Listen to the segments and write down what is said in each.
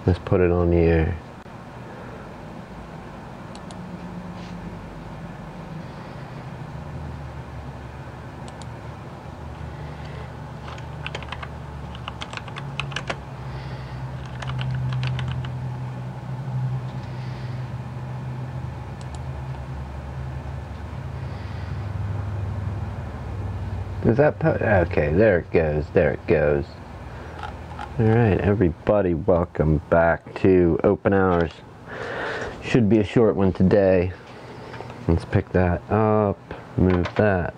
Let's put it on the air. Is that okay? There it goes. There it goes. All right, everybody, welcome back to OpenHours. Should be a short one today. Let's pick that up. Move that.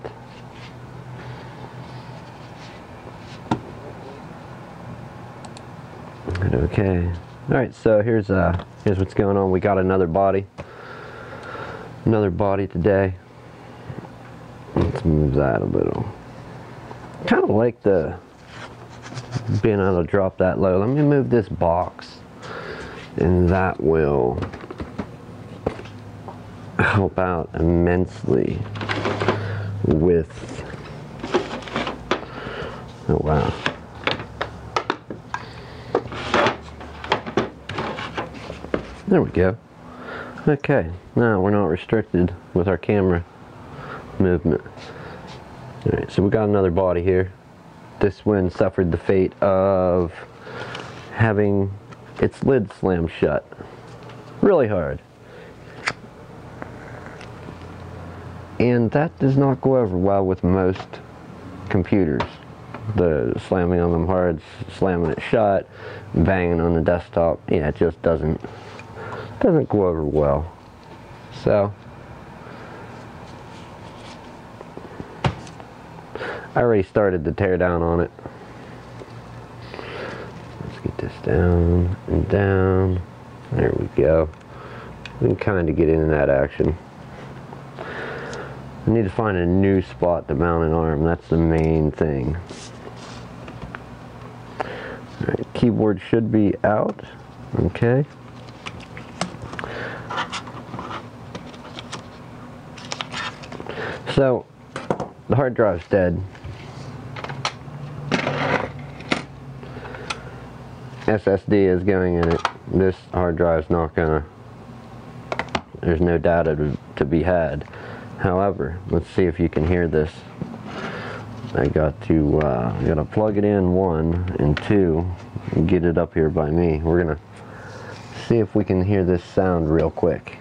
Okay. All right. So here's what's going on. We got another body. Another body today. Let's move that a little. Kind of like the being able to drop that low. Let me move this box, and that will help out immensely with, oh wow. There we go. Okay, now we're not restricted with our camera movement. Alright, so we got another body here. This one suffered the fate of having its lid slammed shut really hard. And that does not go over well with most computers. The slamming on them hard, slamming it shut, banging on the desktop, yeah, it just doesn't go over well. So I already started to tear down on it. Let's get this down and down. There we go. We can kind of get into that action. I need to find a new spot to mount an arm. That's the main thing. Alright, keyboard should be out. Okay. So, the hard drive's dead. SSD is going in it. This hard drive's not gonna, there's no data to be had. However, let's see if you can hear this. I got to plug it in, 1 and 2, and get it up here by me. We're gonna see if we can hear this sound real quick.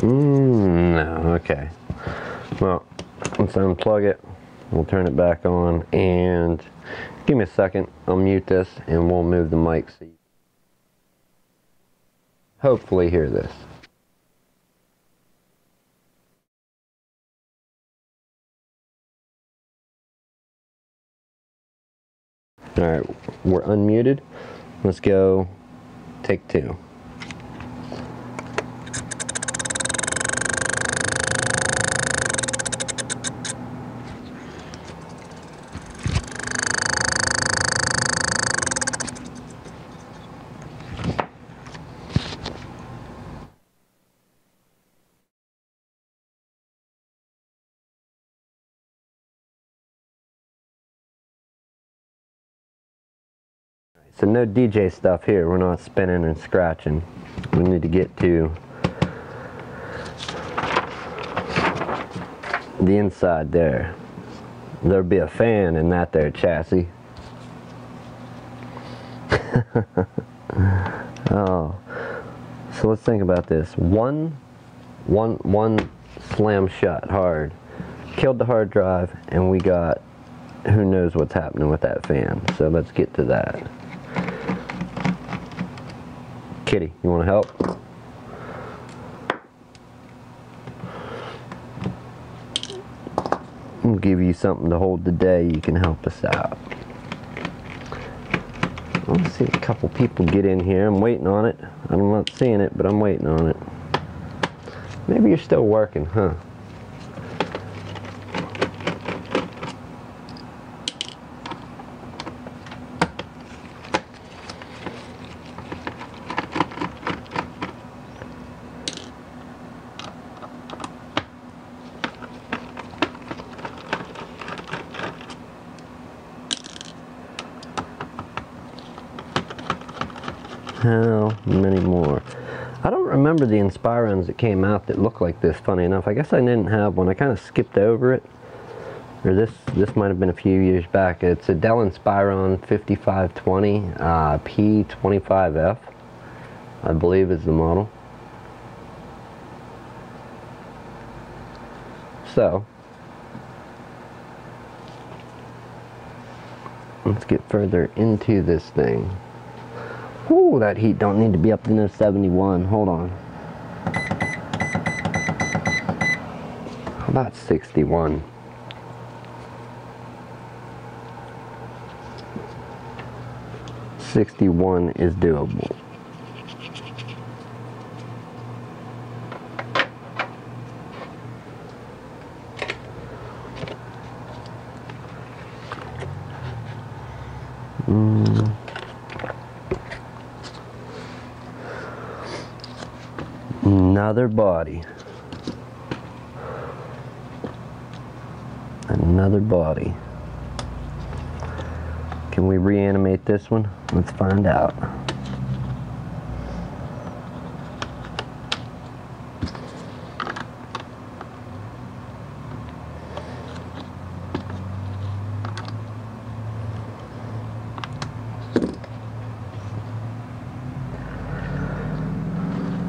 No, okay. Well, let's unplug it. We'll turn it back on, and give me a second. I'll mute this, and we'll move the mic so you hopefully hear this. Alright, we're unmuted. Let's go take 2. So no DJ stuff here. We're not spinning and scratching. We need to get to the inside there. There'll be a fan in that there chassis. Oh, so let's think about this. One slam shut hard, killed the hard drive, and we got who knows what's happening with that fan. So let's get to that. Kitty, you want to help? We'll give you something to hold today. You can help us out. I want to see a couple people get in here. I'm waiting on it. I'm not seeing it, but I'm waiting on it. Maybe you're still working, huh? How many more? I don't remember the Inspirons that came out that looked like this, funny enough. I guess I didn't have one. I kind of skipped over it. Or this might have been a few years back. It's a Dell Inspiron 5520 P25F, I believe is the model. So, let's get further into this thing. Ooh, that heat don't need to be up to no 71. Hold on. How about 61? .61 is doable. Another body. Another body. Can we reanimate this one? Let's find out.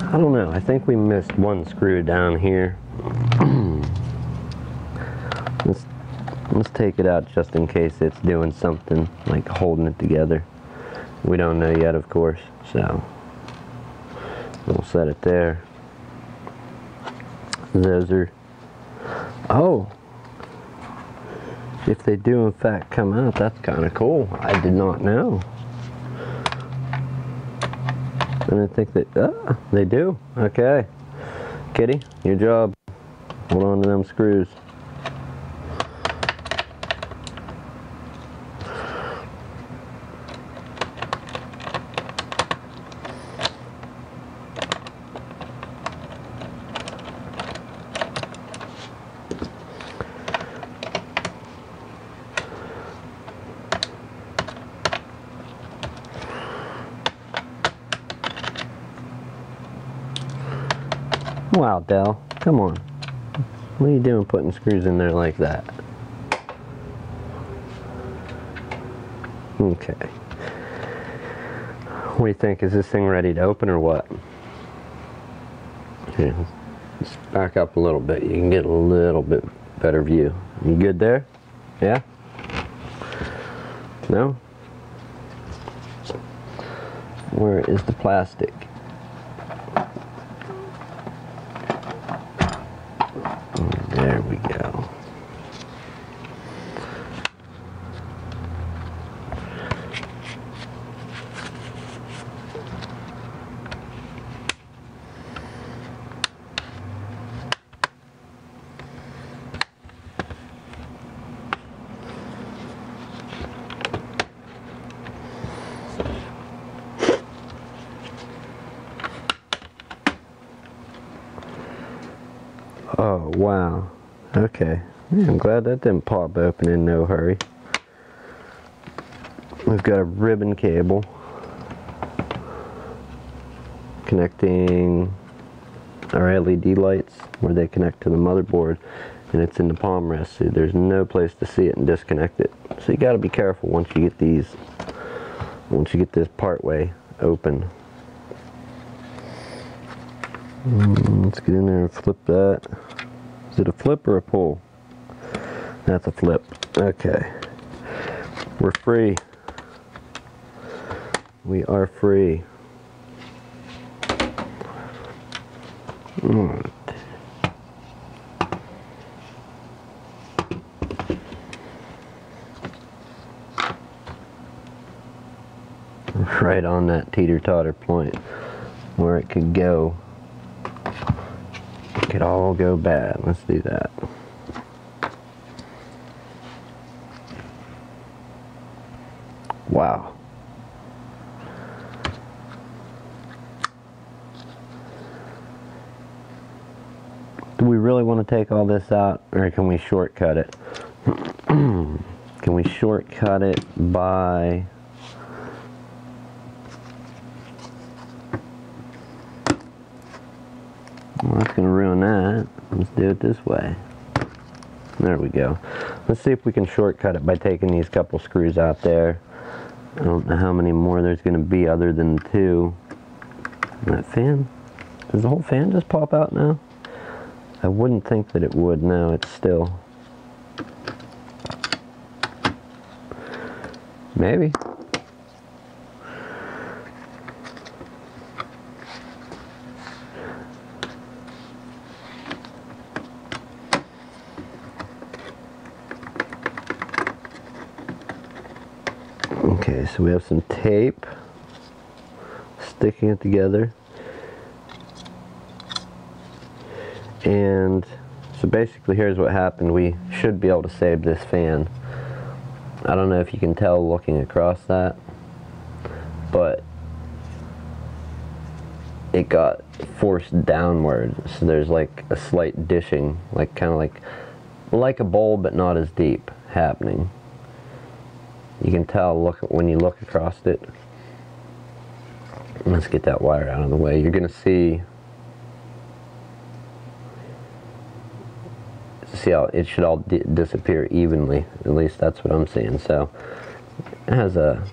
I don't know, I think we missed one screw down here. Let's take it out just in case it's doing something, like holding it together. We don't know yet, of course, so we'll set it there. Those are, oh, if they do in fact come out, that's kind of cool. I did not know. I didn't think that, they do. Okay. Kitty, your job. Hold on to them screws. Wow, Dell, come on. What are you doing putting screws in there like that? Okay. What do you think? Is this thing ready to open or what? Here, let's back up a little bit. You can get a little bit better view. You good there? Yeah? No? Where is the plastic? There we go. Oh, wow. Okay. Yeah, I'm glad that didn't pop open in no hurry. We've got a ribbon cable connecting our LED lights where they connect to the motherboard, and it's in the palm rest, so there's no place to see it and disconnect it. So you got to be careful once you get this part way open. Let's get in there and flip that. Is it a flip or a pull? That's a flip. Okay. We're free. We are free. Alright. Right on that teeter-totter point where it could go. It could all go bad. Let's do that. Wow. Do we really want to take all this out, or can we shortcut it? Can we shortcut it by Well, that's going to ruin that. Let's do it this way. There we go. Let's see if we can shortcut it by taking these couple screws out there. I don't know how many more there's going to be other than 2. That fan, does the whole fan just pop out now? I wouldn't think that it would. No, it's still. Maybe. Okay, so we have some tape sticking it together. And so basically here's what happened. We should be able to save this fan. I don't know if you can tell looking across that, but it got forced downward. So there's like a slight dishing, like kind of like a bowl but not as deep happening. You can tell when you look across it. Let's get that wire out of the way. You're going to see how it should all disappear evenly. At least that's what I'm seeing. So it has a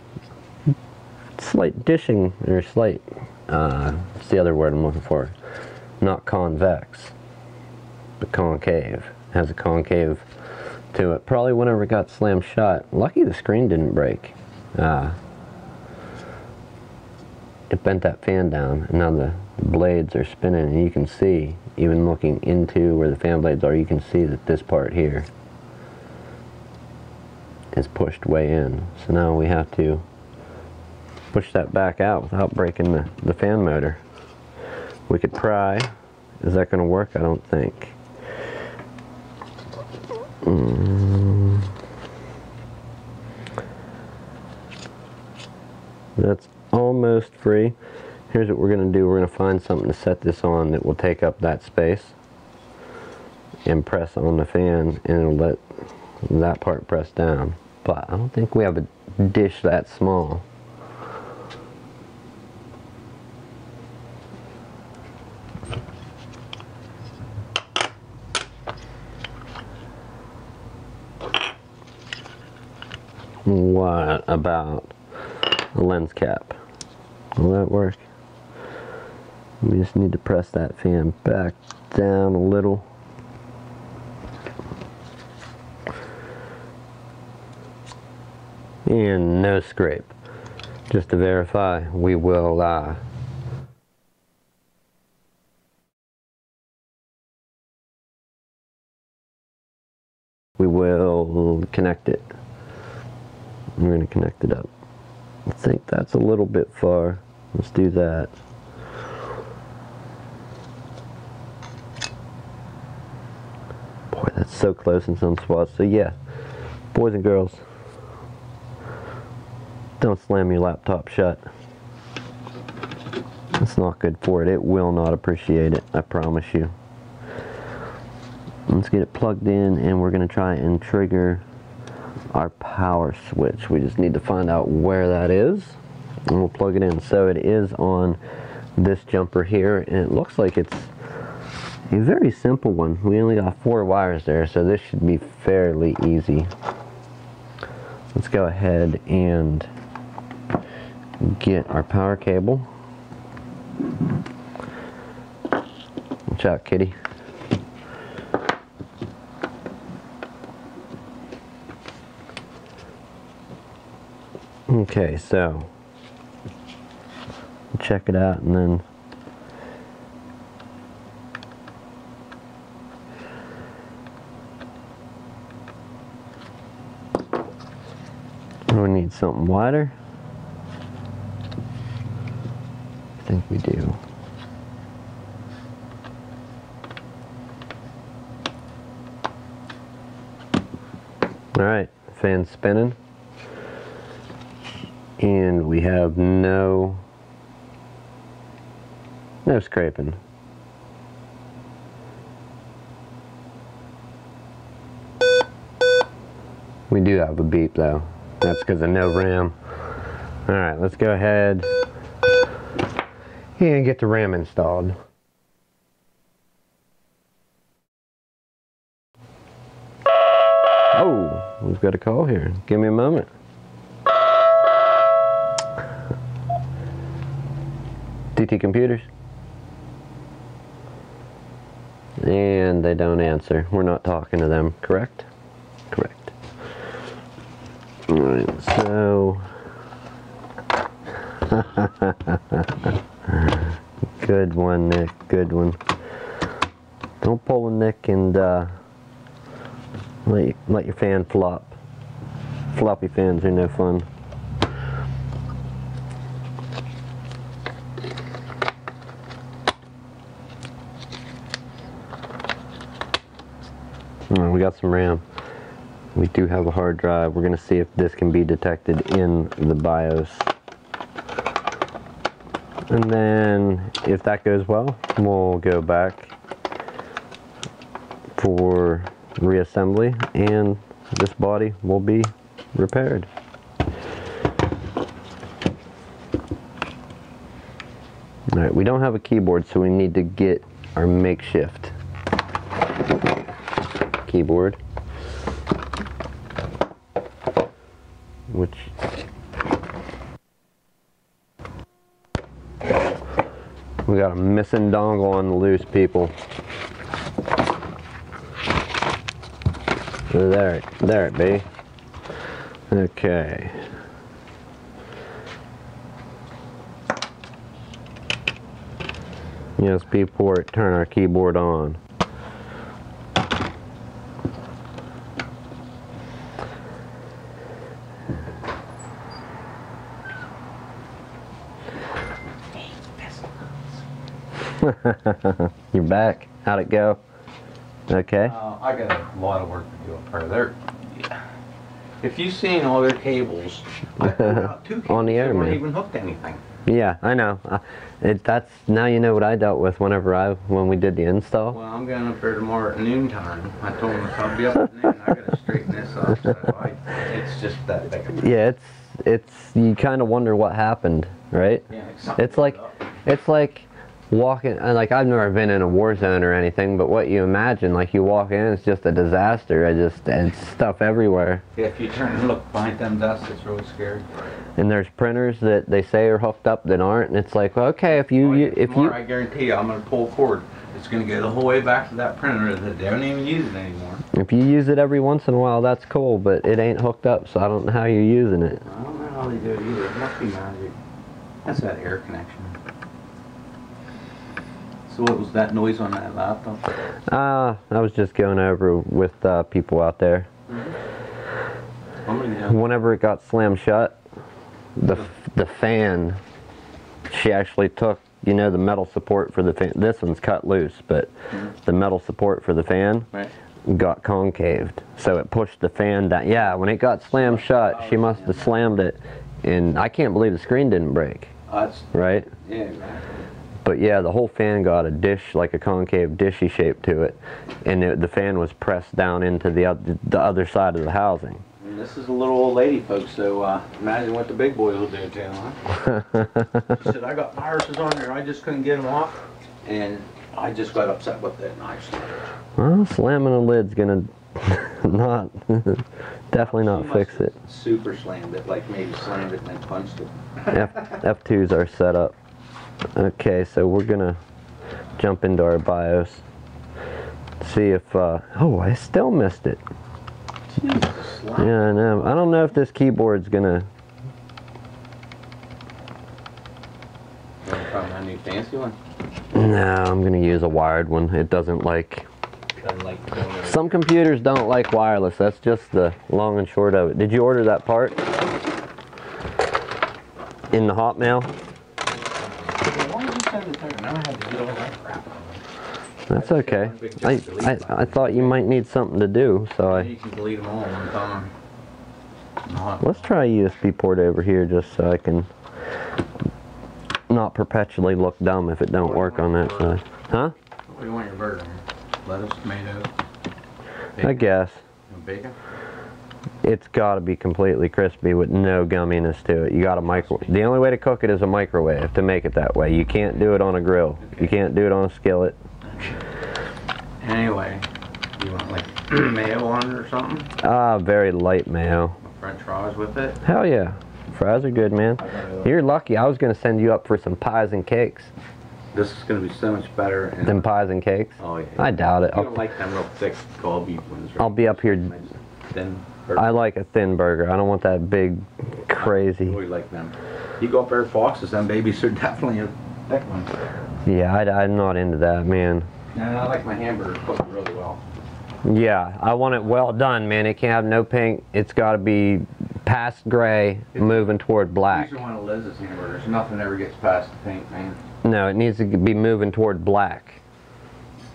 slight dishing, or slight, what's the other word I'm looking for? Not convex, but concave. It has a concave to it. Probably whenever it got slammed shut. Lucky the screen didn't break. It bent that fan down, and now the blades are spinning, and you can see, even looking into where the fan blades are, you can see that this part here is pushed way in. So now we have to push that back out without breaking the fan motor. We could pry. Is that going to work? I don't think. That's almost free. Here's what we're going to do. We're going to find something to set this on that will take up that space and press on the fan, and it'll let that part press down. But I don't think we have a dish that small. What about a lens cap? Will that work? We just need to press that fan back down a little. And no scrape. Just to verify, we will connect it. We're going to connect it up. I think that's a little bit far. Let's do that. Boy, that's so close in some spots. So yeah, boys and girls, don't slam your laptop shut. It's not good for it. It will not appreciate it, I promise you. Let's get it plugged in, and we're going to try and trigger our power switch. We just need to find out where that is, and we'll plug it in. So it is on this jumper here, and it looks like it's a very simple one. We only got 4 wires there, so this should be fairly easy. Let's go ahead and get our power cable. Watch out, kitty. Okay, so check it out, and then we need something wider. I think we do. Alright, fan's spinning. And we have no scraping. We do have a beep though. That's because of no RAM. Alright, let's go ahead and get the RAM installed. we've got a call here. Give me a moment. DT Computers. And they don't answer. We're not talking to them, correct? Correct. Alright, so... Good one, Nick. Good one. Don't pull a Nick and let your fan flop. Floppy fans are no fun. Alright, we got some RAM. We do have a hard drive. We're going to see if this can be detected in the BIOS. And then, if that goes well, we'll go back for reassembly, and this body will be repaired. Alright, we don't have a keyboard, so we need to get our makeshift keyboard, which we got a missing dongle on the loose, people. There it be. Okay. USB port, turn our keyboard on. You're back. How'd it go? Okay. I got a lot of work to do up there. If you've seen all their cables, I pulled out 2 cables on the air, that weren't man. even hooked to anything. Yeah, I know. That's now you know what I dealt with when we did the install. Well, I'm going up there tomorrow at noon time. I told them if I'll be up at noon, I got to straighten this up. So it's just that big. Yeah, it's you kind of wonder what happened, right? Yeah, it's like walking, and like I've never been in a war zone or anything, but what you imagine, like you walk in, it's just a disaster. It's stuff everywhere. Yeah, if you turn and look behind them dust, it's really scary. And there's printers that they say are hooked up that aren't, and it's like, well, okay, if you I guarantee you, I'm going to pull a cord. It's going to go the whole way back to that printer that they don't even use it anymore. If you use it every once in a while, that's cool, but it ain't hooked up, so I don't know how you're using it. I don't know how they do it either. It must be magic. That's that air connection. So what was that noise on that laptop? I was just going over with people out there. Whenever it got slammed shut, the fan, she actually took, you know, the metal support for the fan. This one's cut loose, but the metal support for the fan got concaved, so it pushed the fan down. Yeah, when it got slammed shut, she must have slammed it, and I can't believe the screen didn't break. Right? Yeah, exactly. But yeah, the whole fan got a dish, like a concave dishy shape to it, and the fan was pressed down into the other side of the housing. And this is a little old lady, folks, so imagine what the big boy will do to him, huh? She said, I got viruses on there, I just couldn't get them off, and I just got upset with it, and I just... Well, slamming a lid's gonna definitely not fix it. Super slammed it, like maybe slammed it and then punched it. F2s are set up. Okay, so we're gonna jump into our BIOS. See if, oh, I still missed it. Yeah, I know. I don't know if this keyboard's gonna... You want to try my new fancy one? No, I'm gonna use a wired one. It doesn't like... Some computers don't like wireless. That's just the long and short of it. Did you order that part? In the Hotmail? That's okay. I thought you might need something to do, so You can delete them all at one time. Let's try a USB port over here just so I can not perpetually look dumb if it don't work on that side. Huh? What do you want your burger? Lettuce, tomatoes, bacon? I guess. Bacon? It's got to be completely crispy with no gumminess to it. You got to microwave. The only way to cook it is a microwave to make it that way. You can't do it on a grill. Okay. You can't do it on a skillet. Anyway, you want like mayo on it or something? Very light mayo. French fries with it? Hell yeah. Fries are good, man. You're lucky. I was going to send you up for some pies and cakes. This is going to be so much better. Than pies and cakes? Oh, yeah. I doubt it. You don't like them real thick Galby ones, right? I'll be up here. Thin burger. I like a thin burger. I don't want that big, crazy. I really like them. You go up there at Fox's, them babies are definitely a thick one. Yeah, I'm not into that, man. No, I like my hamburgers cooked really well. Yeah, I want it well done, man. It can't have no pink. It's got to be past gray, moving toward black. These are one of Liz's hamburgers. Nothing ever gets past the pink, man. No, it needs to be moving toward black.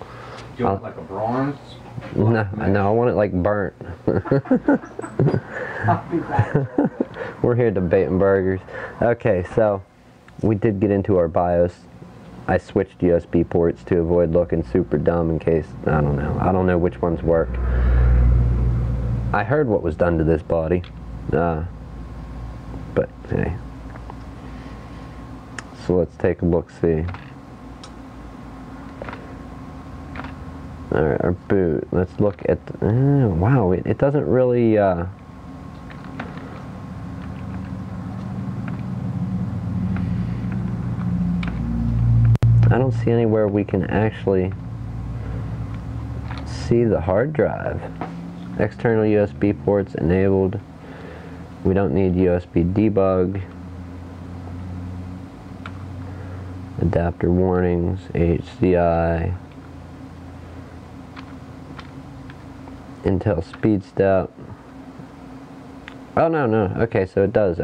Do you want like a bronze? No, I want it like burnt. We're here debating burgers. Okay, so we did get into our BIOS. I switched USB ports to avoid looking super dumb in case, I don't know. I don't know which ones work. I heard what was done to this body. But hey. So let's take a look-see. Alright, our boot. Let's look at the, wow, it doesn't really I don't see anywhere we can actually see the hard drive. External USB ports enabled. We don't need USB debug. Adapter warnings, HCI. Intel speed step. Oh no, okay, so it does.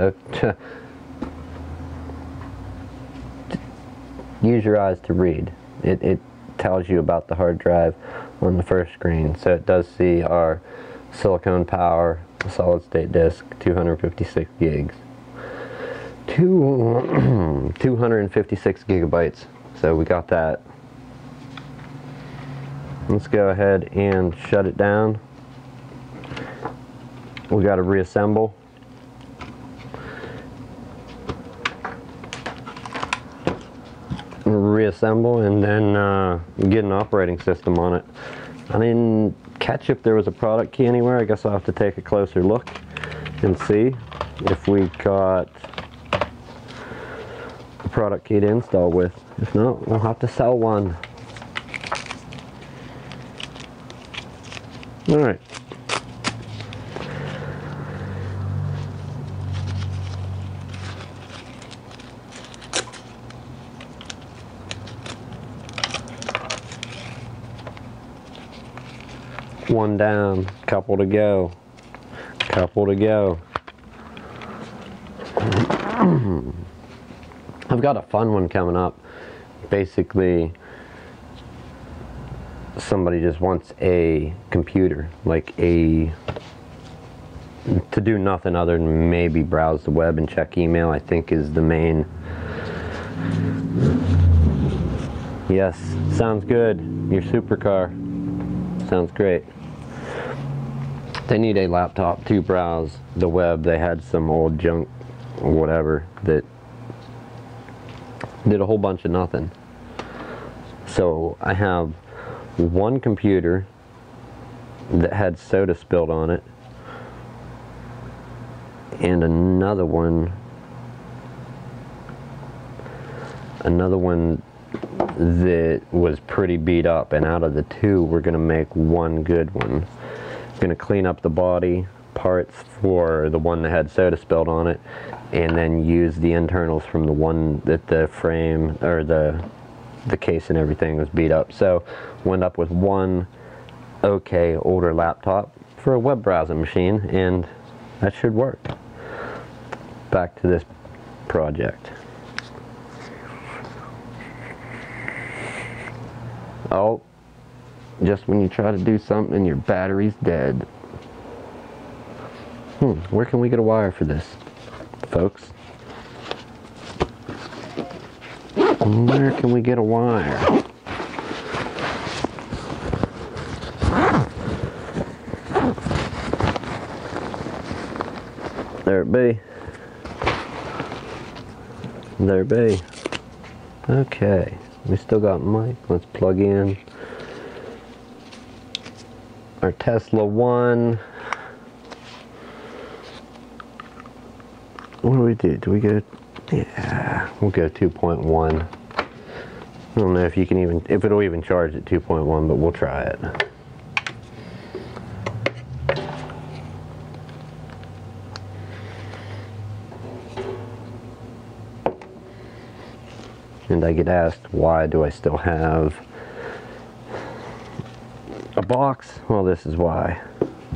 Use your eyes to read. It tells you about the hard drive on the first screen. So it does see our silicone power solid state disk, 256 gigs. 256 gigabytes. So we got that. Let's go ahead and shut it down. We got to reassemble. Reassemble and then get an operating system on it. I didn't catch if there was a product key anywhere. I guess I'll have to take a closer look and see if we got a product key to install with. If not, we'll have to sell one. Alright. One down, couple to go. Couple to go. I've got a fun one coming up. Basically, somebody just wants a computer, like to do nothing other than maybe browse the web and check email, I think is the main. Yes, sounds good. Your supercar. Sounds great. They need a laptop to browse the web. They had some old junk or whatever that did a whole bunch of nothing. So I have one computer that had soda spilled on it and another one that was pretty beat up, and out of the two we're gonna make one good one. Gonna clean up the body parts for the one that had soda spilled on it and then use the internals from the one that the frame or the case and everything was beat up. So we'll end up with one okay older laptop for a web browsing machine, and that should work. Back to this project. Oh, just when you try to do something, your battery's dead. Where can we get a wire for this, folks? Where can we get a wire? There it be. There it be. Okay. We still got mic. Let's plug in. our Tesla 1. What do we do? Do we go? Yeah, we'll go 2.1. I don't know if you can even, if it'll even charge at 2.1, but we'll try it. And I get asked, why do I still have a box? Well, this is why.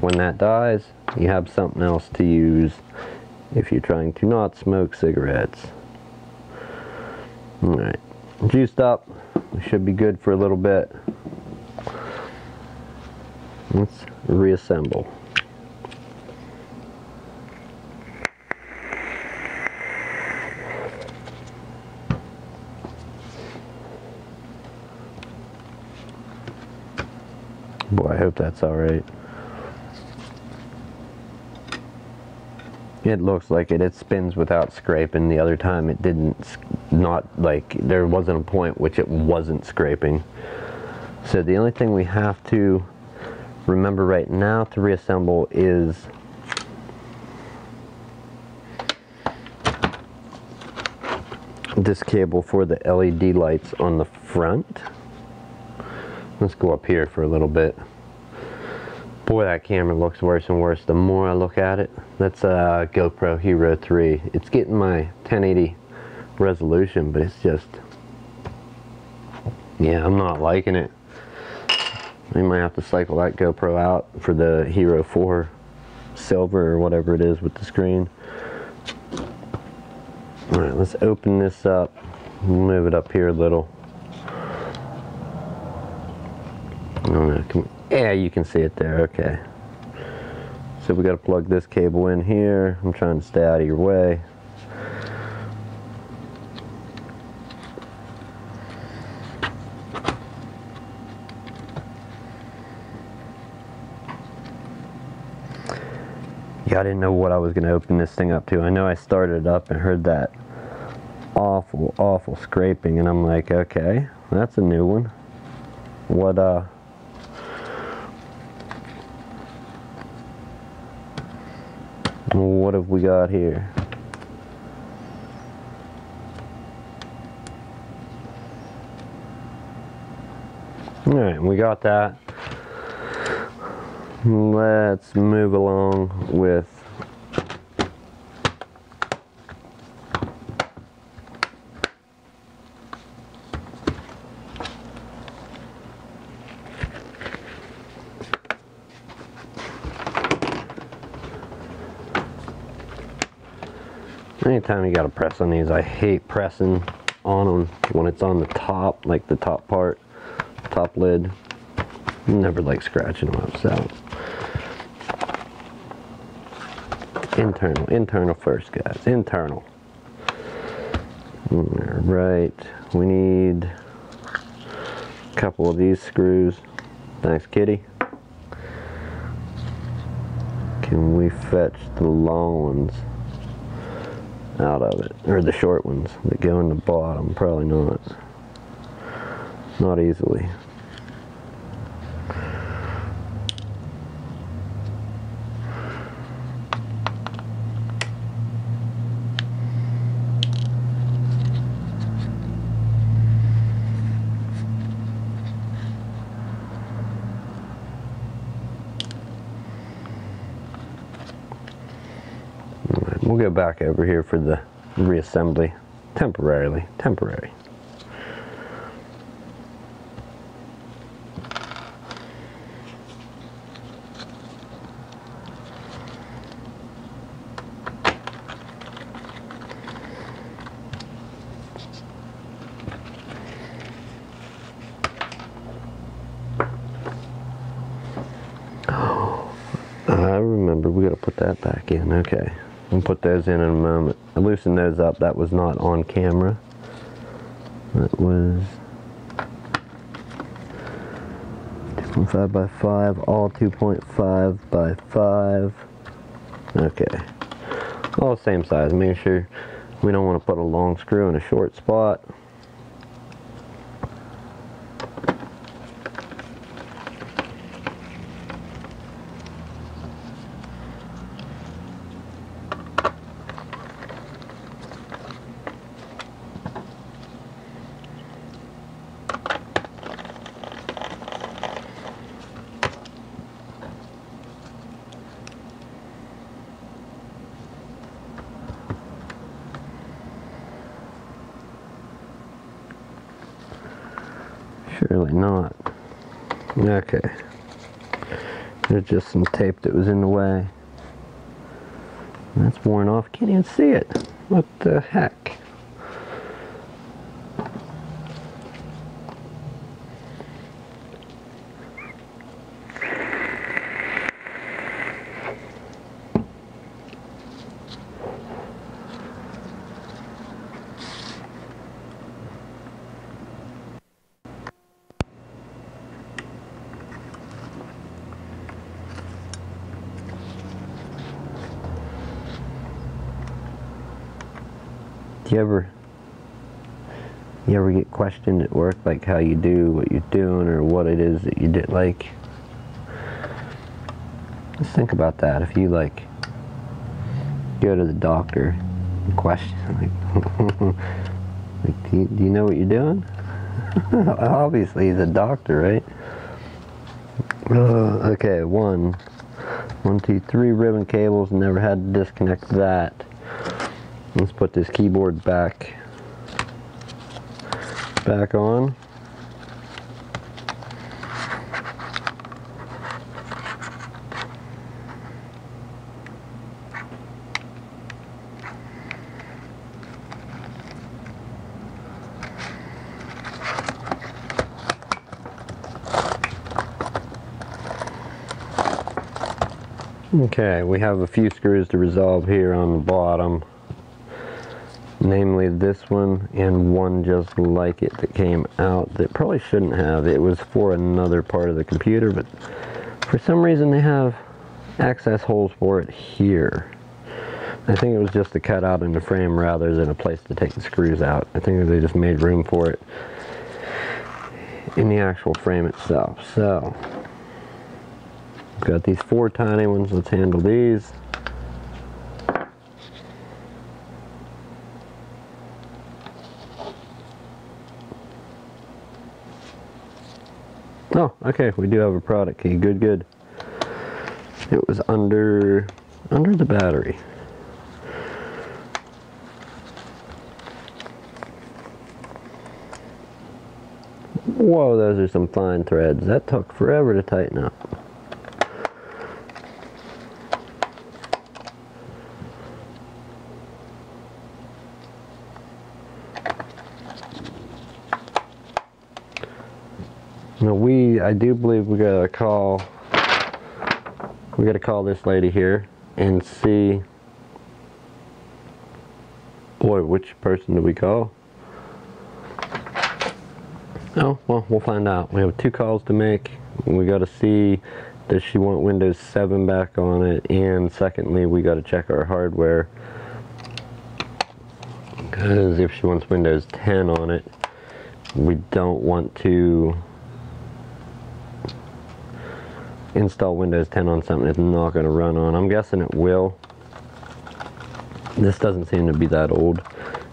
When that dies, you have something else to use if you're trying to not smoke cigarettes. Alright, juiced up. We should be good for a little bit. Let's reassemble. Boy, I hope that's alright. It looks like it. It spins without scraping. The other time it didn't, not like, there wasn't a point which it wasn't scraping. So the only thing we have to remember right now to reassemble is this cable for the LED lights on the front. Let's go up here for a little bit. Boy, that camera looks worse and worse the more I look at it. That's a GoPro Hero 3. It's getting my 1080 resolution, but it's just, yeah, I'm not liking it. I might have to cycle that GoPro out for the Hero 4 Silver or whatever it is with the screen. Alright, let's open this up. Move it up here a little. I don't know. Yeah, you can see it there. Okay. So we got to plug this cable in here. I'm trying to stay out of your way. Yeah, I didn't know what I was going to open this thing up to. I know I started it up and heard that awful, awful scraping, and I'm like, okay, that's a new one. What have we got here? Alright, we got that. Let's move along with anytime you gotta press on these. I hate pressing on them when it's on the top, like the top part, top lid. Never like scratching them up, so. Internal first, guys, internal. Alright, we need a couple of these screws. Thanks, kitty. Can we fetch the long ones out of it, or the short ones that go in the bottom? Probably not. Not easily. We'll go back over here for the reassembly temporarily. I remember, we gotta put that back in. Okay. We'll put those in a moment. I loosened those up. That was not on camera. That was 2.5 by 5, all 2.5 by 5. Okay. All same size. Make sure we don't want to put a long screw in a short spot. clearly not. Okay. There's just some tape that was in the way. That's worn off. Can't even see it. What the heck? Do you ever get questioned at work, like how you do what you're doing or what it is that you did? Like, just think about that. If you like go to the doctor and question, like, do you know what you're doing? Obviously he's a doctor, right? Okay, one, two, three ribbon cables. Never had to disconnect that. Let's put this keyboard back on. Okay, we have a few screws to resolve here on the bottom. Namely this one and one just like it that came out that probably shouldn't have. It was for another part of the computer, but for some reason they have access holes for it here. I think it was just to cut out in the frame rather than a place to take the screws out. I think they just made room for it in the actual frame itself. So, we've got these 4 tiny ones. Let's handle these. Oh, okay, we do have a product key. Good. It was under the battery. Whoa, those are some fine threads. That took forever to tighten up. Now I do believe we gotta call this lady here and see. Boy, which person do we call? Oh, well, we'll find out. We have 2 calls to make. We gotta see, does she want Windows 7 back on it? And secondly, we gotta check our hardware, because if she wants Windows 10 on it, we don't want to install Windows 10 on something it's not going to run on. I'm guessing it will. This doesn't seem to be that old.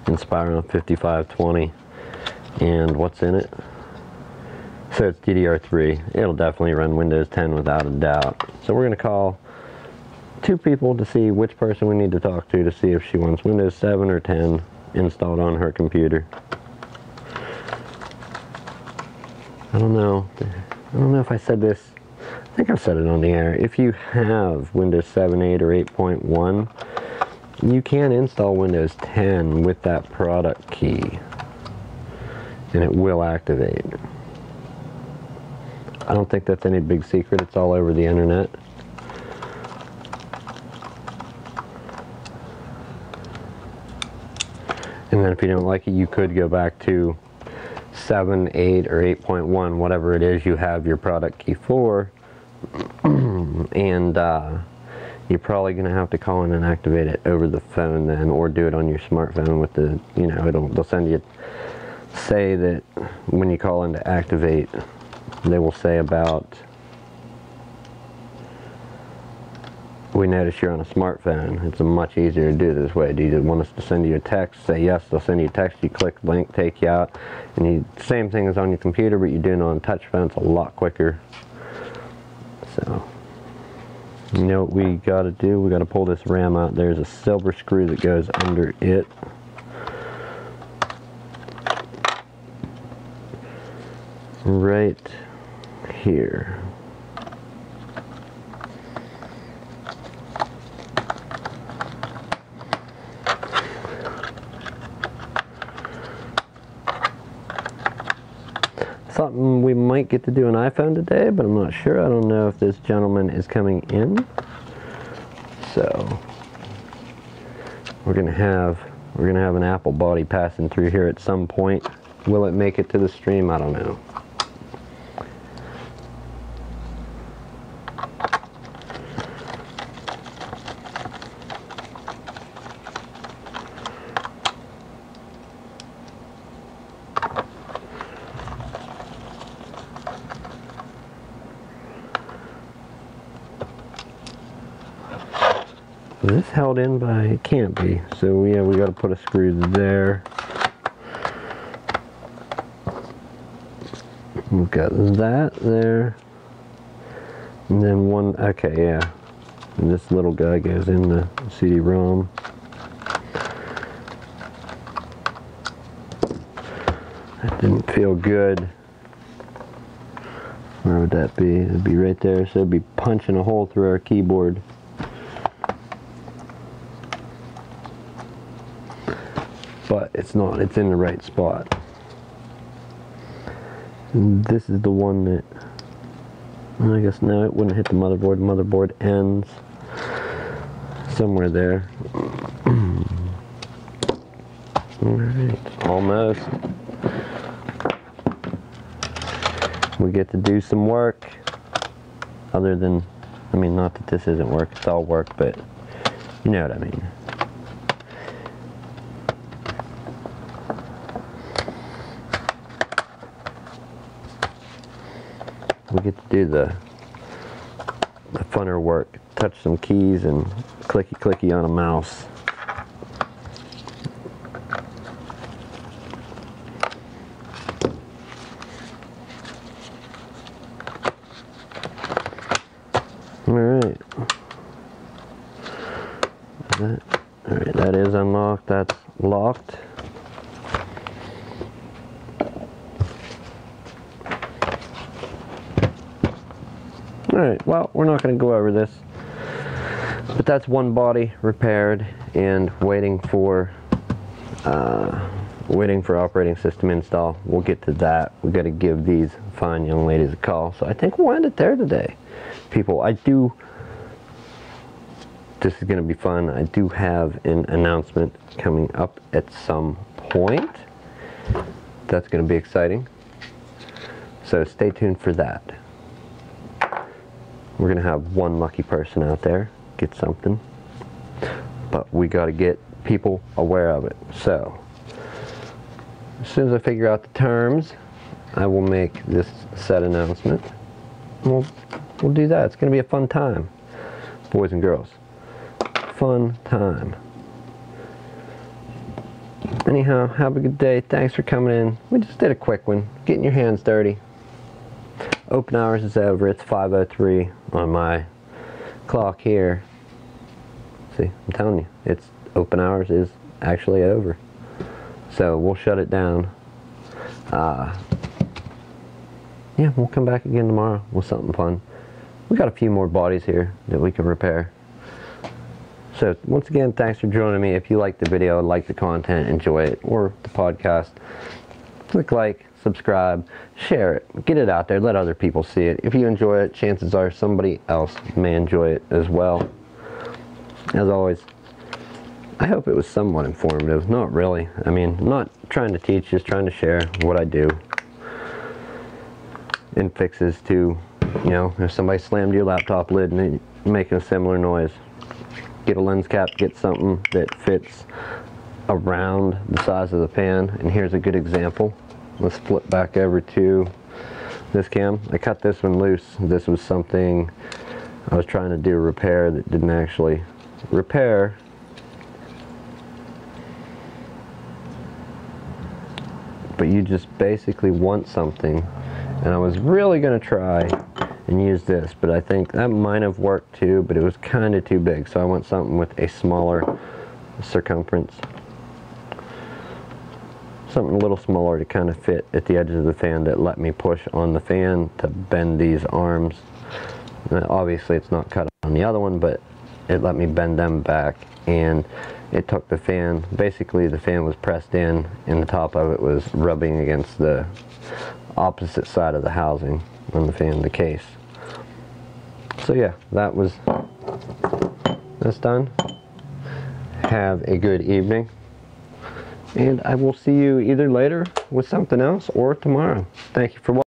Inspiron 5520. And what's in it? So it's DDR3. It'll definitely run Windows 10 without a doubt. So we're going to call 2 people to see which person we need to talk to see if she wants Windows 7 or 10 installed on her computer. I don't know if I said this. I think I've said it on the air. If you have Windows 7, 8, or 8.1, you can install Windows 10 with that product key, and it will activate. I don't think that's any big secret. It's all over the internet. And then if you don't like it, you could go back to 7, 8, or 8.1, whatever it is you have your product key for, and you're probably going to have to call in and activate it over the phone then, or do it on your smartphone with the, you know, they'll send you, say that when you call in to activate, they will say about, we notice you're on a smartphone. It's much easier to do this way. Do you want us to send you a text? Say yes, they'll send you a text. You click link, take you out, and same thing as on your computer, but you're doing it on a touch phone. It's a lot quicker. So, you know what we got to do? We got to pull this RAM out. There's a silver screw that goes under it. right here. Something we might get to do an iPhone today, but I'm not sure. I don't know if this gentleman is coming in. So we're gonna have an Apple body passing through here at some point. Will it make it to the stream? I don't know. Is this held in by, it can't be, so yeah, we got to put a screw there. We've got that there, and then one, okay, yeah, and this little guy goes in the CD-ROM. That didn't feel good. Where would that be? It'd be right there, so it'd be punching a hole through our keyboard. But it's not, it's in the right spot. And this is the one that, well, I guess no, it wouldn't hit the motherboard. The motherboard ends somewhere there. Alright, almost. We get to do some work. Other than, I mean, not that this isn't work, it's all work, but you know what I mean. We get to do the funner work, touch some keys and clicky clicky on a mouse. Alright. Alright, that is unlocked, that's locked. Alright, well, we're not going to go over this, but that's one body repaired and waiting for operating system install. We'll get to that. We've got to give these fine young ladies a call. So I think we'll end it there today. People, this is going to be fun. I do have an announcement coming up at some point. That's going to be exciting. So stay tuned for that. We're going to have one lucky person out there get something, but we got to get people aware of it. So as soon as I figure out the terms, I will make this set announcement. We'll do that. It's going to be a fun time, boys and girls. Fun time. Anyhow, have a good day. Thanks for coming in. We just did a quick one. Getting your hands dirty. Open hours is over. It's 5:03 on my clock here. See, I'm telling you, it's open hours is actually over. So we'll shut it down. Yeah, we'll come back again tomorrow with something fun. We got a few more bodies here that we can repair. So once again, thanks for joining me. If you like the video, like the content, enjoy it, or the podcast, click like, subscribe, share it, get it out there, let other people see it. If you enjoy it, chances are somebody else may enjoy it as well. As always, I hope it was somewhat informative. Not really. I mean, I'm not trying to teach, just trying to share what I do. And fixes to, you know, if somebody slammed your laptop lid and it's making a similar noise, get a lens cap, get something that fits around the size of the pan. And here's a good example. Let's flip back over to this cam. I cut this one loose. This was something I was trying to do a repair that didn't actually repair. But you just basically want something. And I was really going to try and use this, but I think that might have worked too, but it was kind of too big. So I want something with a smaller circumference. something a little smaller to kind of fit at the edges of the fan that let me push on the fan to bend these arms. And obviously it's not cut on the other one, but it let me bend them back, and it took the fan, basically the fan was pressed in and the top of it was rubbing against the opposite side of the housing on the fan, the case. So yeah, that's done. Have a good evening, and I will see you either later with something else or tomorrow. Thank you for watching.